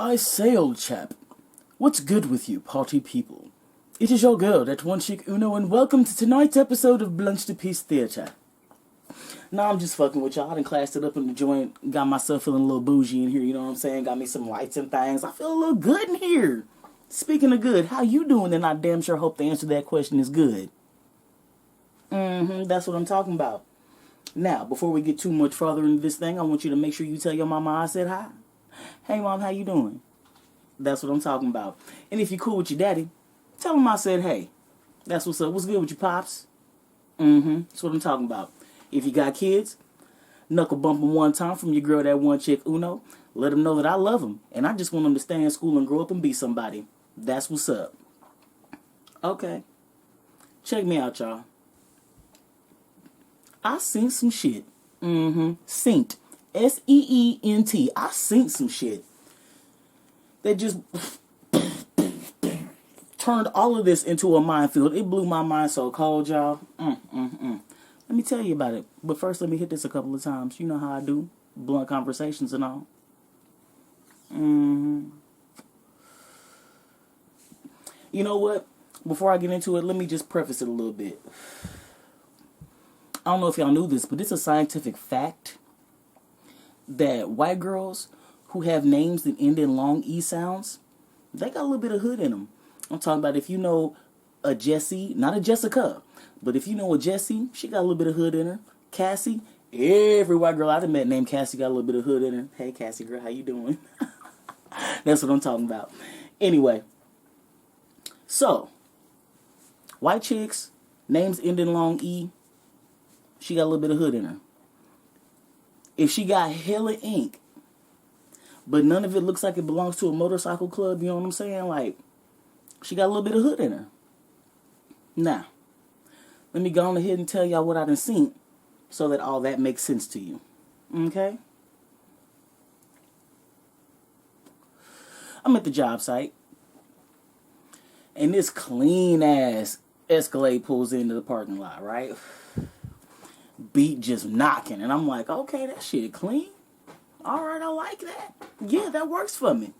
I say, old chap, what's good with you, party people? It is your girl, that one chick Uno, and welcome to tonight's episode of Blunt to Peace Theater. Nah, I'm just fucking with y'all. I done classed it up in the joint, got myself feeling a little bougie in here, you know what I'm saying? Got me some lights and things. I feel a little good in here. Speaking of good, how you doing? And I damn sure hope the answer to that question is good. That's what I'm talking about. Now, before we get too much further into this thing, I want you to make sure you tell your mama I said hi. Hey, Mom, how you doing? That's what I'm talking about. And if you're cool with your daddy, tell him I said hey. That's what's up. What's good with your pops? That's what I'm talking about. If you got kids, knuckle bump them one time from your girl, that one chick Uno. Let them know that I love them, and I just want them to stay in school and grow up and be somebody. That's what's up. Okay. Check me out, y'all. I seen some shit. Synced. S-E-E-N-T. I seen some shit that just turned all of this into a minefield. It blew my mind so cold, y'all. Let me tell you about it. But first, let me hit this a couple of times. You know how I do. Blunt conversations and all. You know what? Before I get into it, let me just preface it a little bit. I don't know if y'all knew this, but it's a scientific fact that white girls who have names that end in long E sounds, they got a little bit of hood in them. I'm talking about if you know a Jessie, not a Jessica, but if you know a Jessie, she got a little bit of hood in her. Cassie, every white girl I've met named Cassie got a little bit of hood in her. Hey, Cassie girl, how you doing? That's what I'm talking about. Anyway, so, white chicks, names end in long E, she got a little bit of hood in her. If she got hella ink, but none of it looks like it belongs to a motorcycle club, you know what I'm saying? Like, she got a little bit of hood in her. Now, let me go on ahead and tell y'all what I done seen so that all that makes sense to you. Okay? I'm at the job site, and this clean-ass Escalade pulls into the parking lot, right? Beat just knocking, and I'm like, okay, that shit clean. All right, I like that. Yeah, that works for me.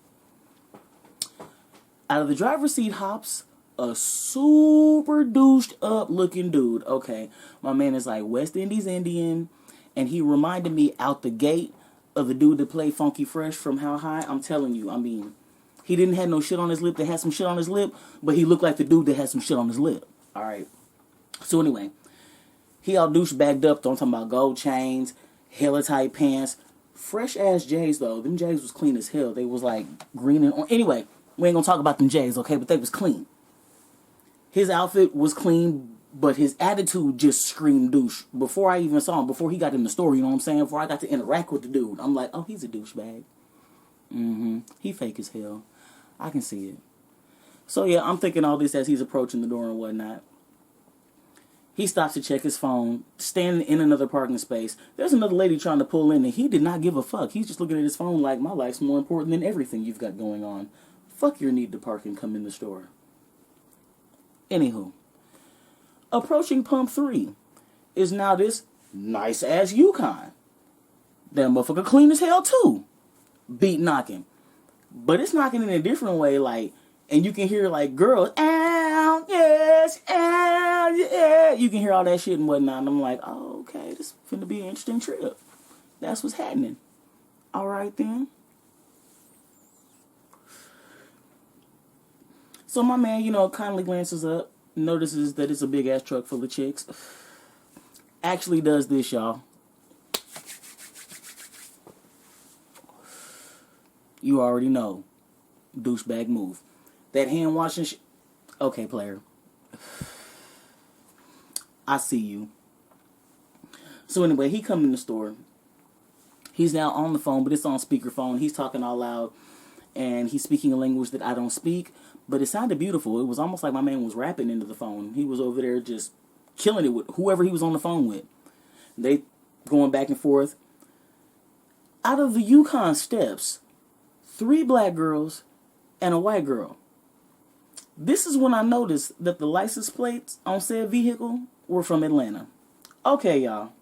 Out of the driver's seat hops a super douched up looking dude. Okay, my man is like West Indies Indian, and he reminded me out the gate of the dude that played Funky Fresh from How High. I'm telling you, I mean, he didn't have no shit on his lip that had some shit on his lip, but he looked like the dude that had some shit on his lip. All right. So anyway, he all douchebagged up, though. I'm talking about gold chains, hella tight pants, fresh ass J's though. Them J's was clean as hell. They was like green and orange. Anyway, we ain't gonna talk about them J's, okay? But they was clean. His outfit was clean, but his attitude just screamed douche. Before I even saw him, before he got in the store, you know what I'm saying? Before I got to interact with the dude, I'm like, oh, he's a douchebag. He fake as hell. I can see it. So yeah, I'm thinking all this as he's approaching the door and whatnot. He stops to check his phone, standing in another parking space. There's another lady trying to pull in, and he did not give a fuck. He's just looking at his phone like, my life's more important than everything you've got going on. Fuck your need to park and come in the store. Anywho, approaching pump 3 is now this nice-ass Yukon. That motherfucker clean as hell, too. Beat knocking. But it's knocking in a different way, like, and you can hear, like, girls, ow, yes, ow, yeah. You can hear all that shit and whatnot, and I'm like, oh, okay, this is finna be an interesting trip. That's what's happening. All right, then. So my man, you know, kindly glances up, notices that it's a big-ass truck full of chicks. Actually does this, y'all. You already know. Douchebag move. That hand washing shit. Okay, player. I see you. So anyway, he come in the store. He's now on the phone, but it's on speakerphone. He's talking all loud, and he's speaking a language that I don't speak, but it sounded beautiful. It was almost like my man was rapping into the phone. He was over there just killing it with whoever he was on the phone with. They going back and forth. Out of the Yukon steps 3 black girls and a white girl. This is when I noticed that the license plates on said vehicle were from Atlanta. Okay, y'all.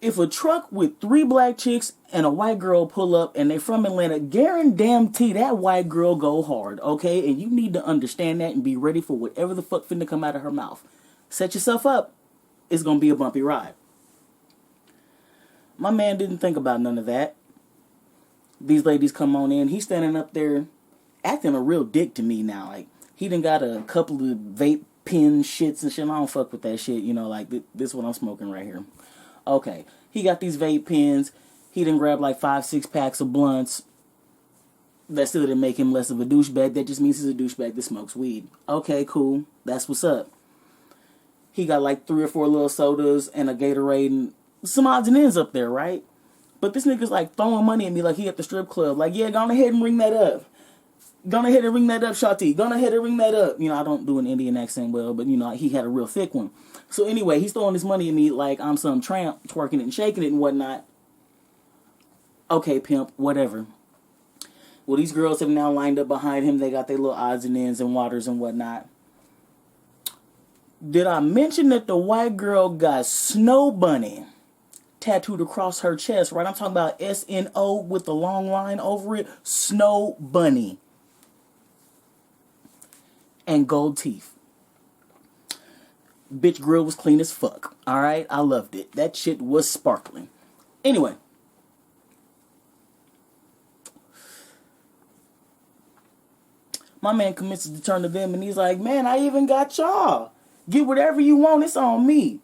If a truck with 3 black chicks and a white girl pull up and they from Atlanta, guarantee that white girl go hard, okay? And you need to understand that and be ready for whatever the fuck finna come out of her mouth. Set yourself up. It's gonna be a bumpy ride. My man didn't think about none of that. These ladies come on in. He's standing up there acting a real dick to me now. Like, he done got a couple of vape pen shits and shit. I don't fuck with that shit. You know, like, this is what I'm smoking right here. Okay. He got these vape pens. He done grabbed like 5-6 packs of blunts. That still didn't make him less of a douchebag. That just means he's a douchebag that smokes weed. Okay, cool. That's what's up. He got like 3 or 4 little sodas and a Gatorade and some odds and ends up there, right? But this nigga's like throwing money at me like he at the strip club. Like, yeah, go ahead and ring that up. Go ahead and ring that up, Shawty. Go ahead and ring that up. You know, I don't do an Indian accent well, but, you know, he had a real thick one. So anyway, he's throwing this money at me like I'm some tramp, twerking it and shaking it and whatnot. Okay, pimp, whatever. Well, these girls have now lined up behind him. They got their little odds and ends and waters and whatnot. Did I mention that the white girl got Snow Bunny tattooed across her chest, right? I'm talking about SNO with the long line over it. Snow Bunny. And gold teeth. Bitch grill was clean as fuck. Alright? I loved it. That shit was sparkling. Anyway. My man commences to turn to them and he's like, man, I even got y'all. Get whatever you want. It's on me.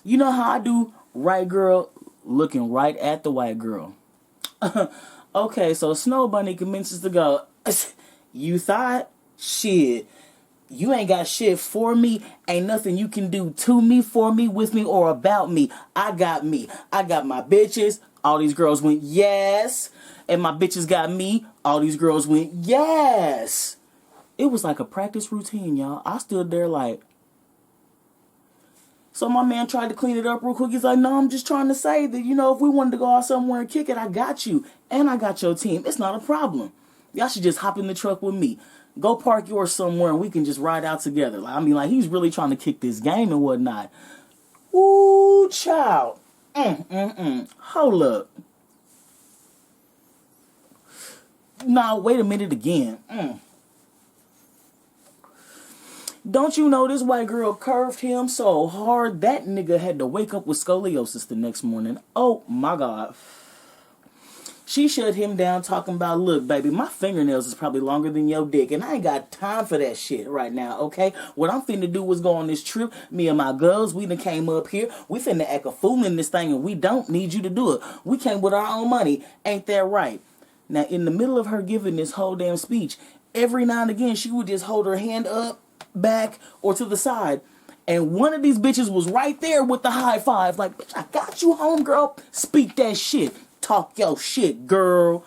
You know how I do? Right girl looking right at the white girl. Okay, so Snow Bunny commences to go, you thought? Shit. You ain't got shit for me. Ain't nothing you can do to me, for me, with me, or about me. I got me. I got my bitches. All these girls went, yes. And my bitches got me. All these girls went, yes. It was like a practice routine, y'all. I stood there like... So my man tried to clean it up real quick. He's like, no, I'm just trying to say that, you know, if we wanted to go out somewhere and kick it, I got you. And I got your team. It's not a problem. Y'all should just hop in the truck with me. Go park yours somewhere and we can just ride out together. Like, I mean, like, he's really trying to kick this game and whatnot. Ooh, child. Hold up. Nah, wait a minute again. Don't you know this white girl curved him so hard that nigga had to wake up with scoliosis the next morning? Oh my God. She shut him down talking about, look, baby, my fingernails is probably longer than your dick, and I ain't got time for that shit right now, okay? What I'm finna do is go on this trip. Me and my girls, we done came up here. We finna act a fool in this thing, and we don't need you to do it. We came with our own money. Ain't that right? Now, in the middle of her giving this whole damn speech, every now and again, she would just hold her hand up, back, or to the side. And one of these bitches was right there with the high five. Like, bitch, I got you, homegirl. Speak that shit. Talk your shit, girl.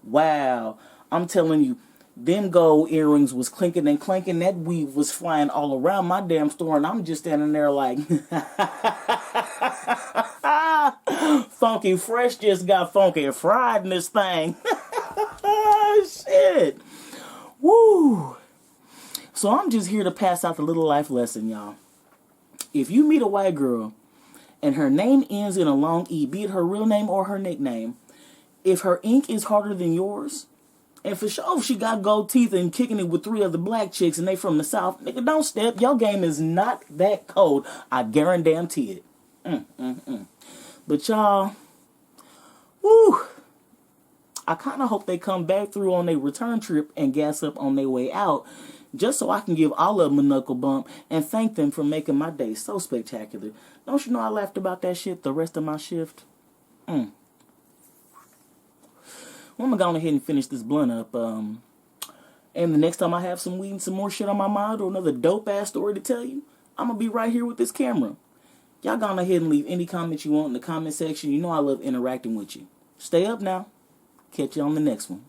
Wow. I'm telling you, them gold earrings was clinking and clanking. That weave was flying all around my damn store. And I'm just standing there like, Funky Fresh just got funky fried in this thing. Shit. Woo. So I'm just here to pass out the little life lesson, y'all. If you meet a white girl and her name ends in a long E, be it her real name or her nickname, if her ink is harder than yours, and for sure if she got gold teeth and kicking it with 3 other black chicks and they from the South, nigga, don't step. Your game is not that cold. I guarantee it. But y'all, woo, I kind of hope they come back through on their return trip and gas up on their way out, just so I can give all of them a knuckle bump and thank them for making my day so spectacular. Don't you know I laughed about that shit the rest of my shift? Well, I'm going to go ahead and finish this blunt up. And the next time I have some weed and some more shit on my mind or another dope-ass story to tell you, I'm going to be right here with this camera. Y'all go ahead and leave any comments you want in the comment section. You know I love interacting with you. Stay up now. Catch you on the next one.